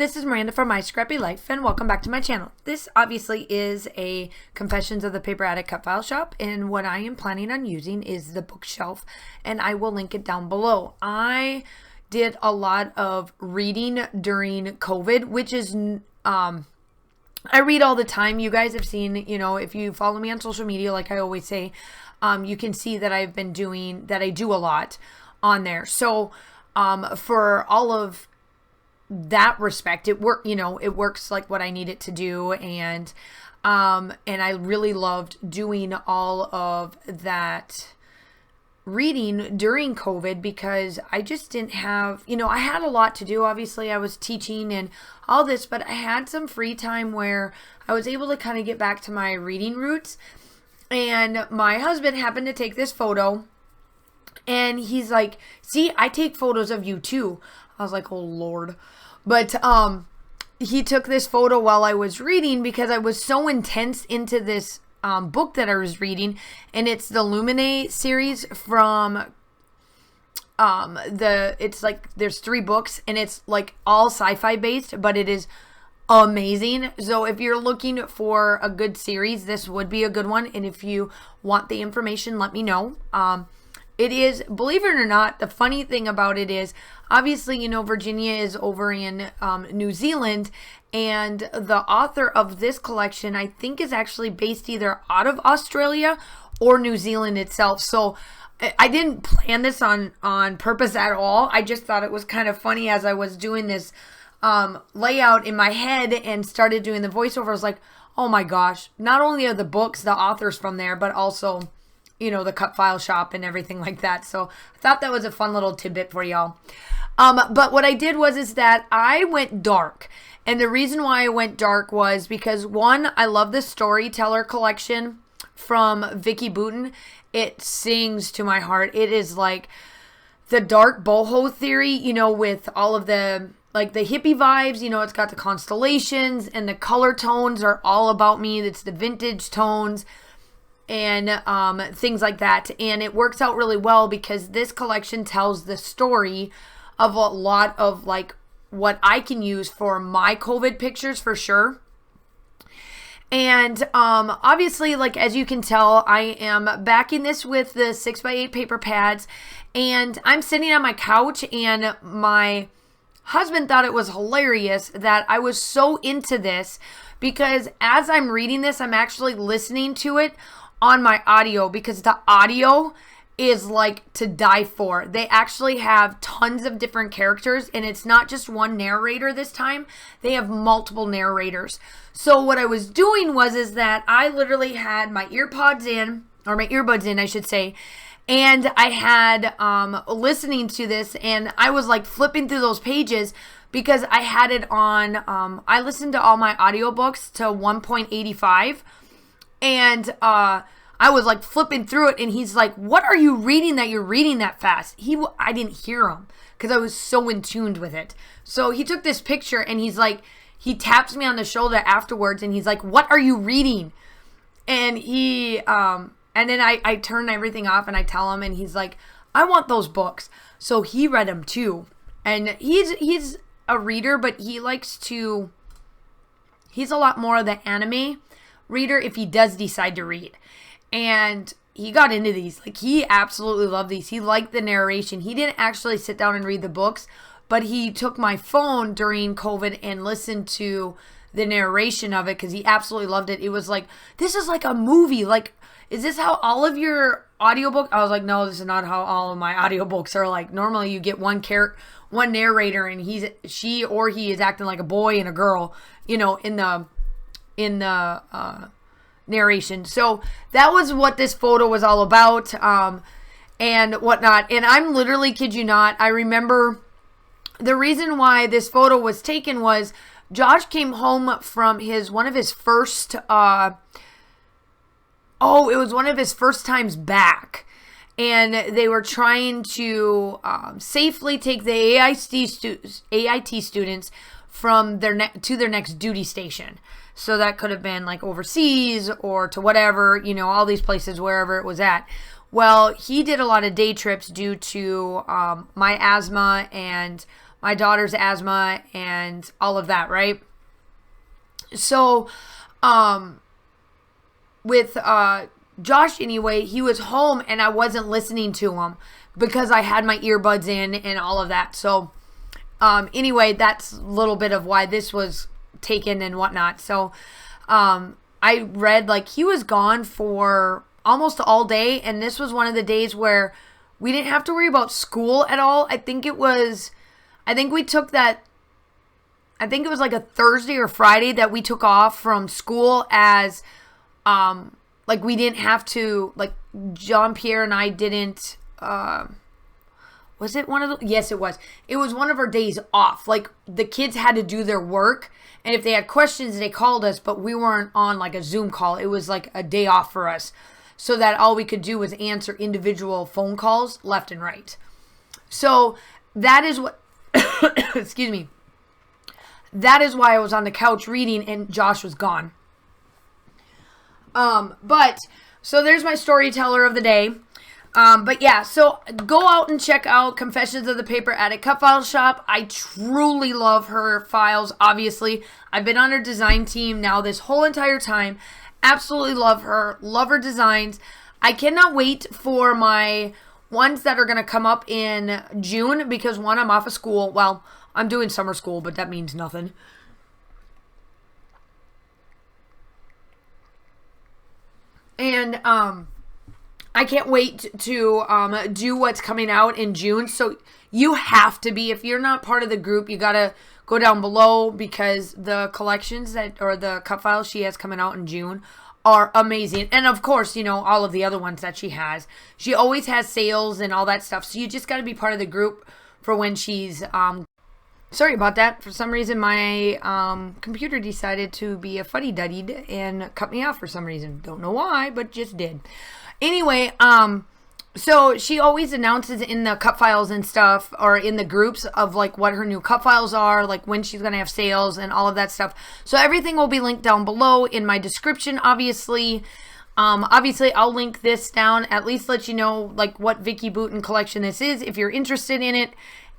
this is Miranda from My Scrappy Life, and welcome back to my channel. This obviously is a Confessions of the Paper Addict cut file shop, and what I am planning on using is the bookshelf, and I will link it down below. I did a lot of reading during COVID, which is, I read all the time. You guys have seen, if you follow me on social media, like I always say, you can see that I do a lot on there. So, for all of that respect, it works like what I need it to do, and I really loved doing all of that reading during COVID because I just didn't have, I had a lot to do. Obviously, I was teaching and all this, but I had some free time where I was able to kind of get back to my reading roots. And my husband happened to take this photo, and he's like, "See, I take photos of you too." I was like, "Oh Lord." But he took this photo while I was reading because I was so intense into this book that I was reading, and it's the Lumine series from it's like there's 3 books, and it's like all sci-fi based, but it is amazing. So if you're looking for a good series, this would be a good one, and if you want the information, let me know. It is, believe it or not, the funny thing about it is, obviously, Virginia is over in New Zealand, and the author of this collection, I think, is actually based either out of Australia or New Zealand itself. So I didn't plan this on purpose at all. I just thought it was kind of funny as I was doing this layout in my head and started doing the voiceover. I was like, oh my gosh, not only are the books, the authors from there, but also the cut file shop and everything like that. So I thought that was a fun little tidbit for y'all. But what I did is that I went dark. And the reason why I went dark was because, one, I love the Storyteller collection from Vicky Boutin. It sings to my heart. It is like the dark boho theory, with all of the hippie vibes. It's got the constellations, and the color tones are all about me. It's the vintage tones and things like that, and it works out really well because this collection tells the story of a lot of what I can use for my COVID pictures for sure. And obviously, as you can tell, I am backing this with the 6x8 paper pads, and I'm sitting on my couch, and my husband thought it was hilarious that I was so into this because as I'm reading this, I'm actually listening to it on my audio because the audio is to die for. They actually have tons of different characters, and it's not just one narrator this time. They have multiple narrators. So what I was doing is that I literally had my earbuds in, I should say, and I had listening to this, and I was flipping through those pages because I had it on, I listened to all my audiobooks to 1.85, and I was flipping through it, and he's like, "What are you reading that you're reading that fast?" I didn't hear him because I was so in tune with it. So he took this picture, and he taps me on the shoulder afterwards, and he's like, "What are you reading?" And and then I turn everything off, and I tell him, and he's like, "I want those books." So he read them too, and he's a reader, but he's a lot more of the anime reader if he does decide to read. And he got into these. He absolutely loved these. He liked the narration. He didn't actually sit down and read the books, but he took my phone during COVID and listened to the narration of it because he absolutely loved it. It was this is like a movie. Is this how all of your audiobook? I was like, no, this is not how all of my audiobooks are. Normally you get one narrator, and he is acting like a boy and a girl, in the narration. So that was what this photo was all about, and whatnot. And I'm literally, kid you not, I remember the reason why this photo was taken was Josh came home from one of his first times back, and they were trying to safely take the AIT students from to their next duty station. So that could have been overseas or to whatever, all these places, wherever it was at. Well, he did a lot of day trips due to my asthma and my daughter's asthma and all of that, right? So, with Josh anyway, he was home and I wasn't listening to him because I had my earbuds in and all of that. So, anyway, that's a little bit of why this was taken and whatnot. So, I read like he was gone for almost all day, and this was one of the days where we didn't have to worry about school at all. I think it was like a Thursday or Friday that we took off from school as, like we didn't have to, like Jean-Pierre and I didn't, was it one of the, yes, it was. It was one of our days off. Like the kids had to do their work, and if they had questions, they called us, but we weren't on like a Zoom call. It was like a day off for us, so that all we could do was answer individual phone calls left and right. So that is what, excuse me. That is why I was on the couch reading and Josh was gone. But so there's my storyteller of the day. But yeah, so go out and check out Confessions of the Paper Addict Cut File Shop. I truly love her files, obviously. I've been on her design team now this whole entire time. Absolutely love her designs. I cannot wait for my ones that are going to come up in June because one, I'm off of school. Well, I'm doing summer school, but that means nothing. And, I can't wait to do what's coming out in June. So you have to be, if you're not part of the group, you got to go down below because the collections or the cut files she has coming out in June are amazing. And of course, you know, all of the other ones that she has. She always has sales and all that stuff. So you just got to be part of the group for when she's, sorry about that. For some reason, my computer decided to be a fuddy-duddy and cut me off for some reason. Don't know why, but just did. Anyway, so she always announces in the cut files and stuff, or in the groups of like what her new cut files are, like when she's going to have sales and all of that stuff. So everything will be linked down below in my description, obviously. Obviously, I'll link this down, at least let you know like what Vicky Boutin collection this is if you're interested in it.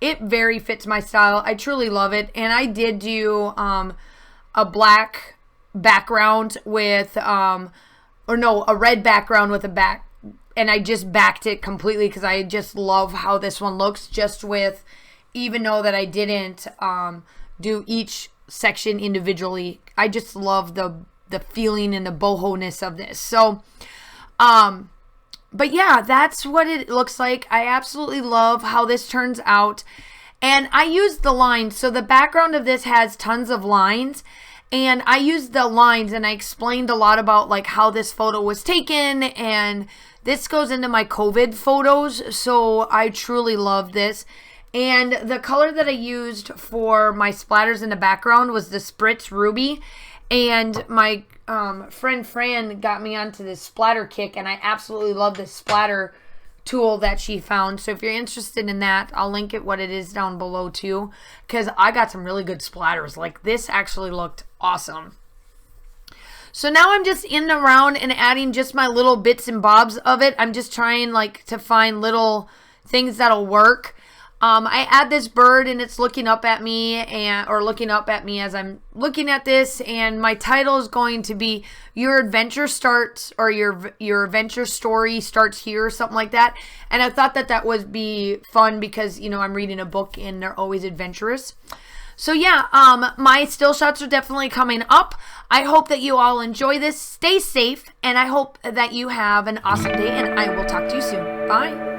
It very fits my style. I truly love it. And I did do a black background with... a red background with a back, and I just backed it completely because I just love how this one looks, just with, even though that I didn't do each section individually, I just love the feeling and the boho-ness of this. So, but yeah, that's what it looks like. I absolutely love how this turns out, and I used the lines, so the background of this has tons of lines. And I used the lines and I explained a lot about like how this photo was taken, and this goes into my COVID photos. So I truly love this. And the color that I used for my splatters in the background was the Spritz Ruby. And my friend Fran got me onto this splatter kick, and I absolutely love this splatter tool that she found. So if you're interested in that, I'll link it what it is down below too, because I got some really good splatters. Like this actually looked awesome. So now I'm just in around and adding just my little bits and bobs of it. I'm just trying like to find little things that'll work. I add this bird and it's looking up at me, or looking up at me as I'm looking at this, and my title is going to be Your Adventure Starts, or your adventure story starts here, or something like that. And I thought that that would be fun because, you know, I'm reading a book and they're always adventurous. So yeah, my still shots are definitely coming up. I hope that you all enjoy this. Stay safe, and I hope that you have an awesome day, and I will talk to you soon. Bye.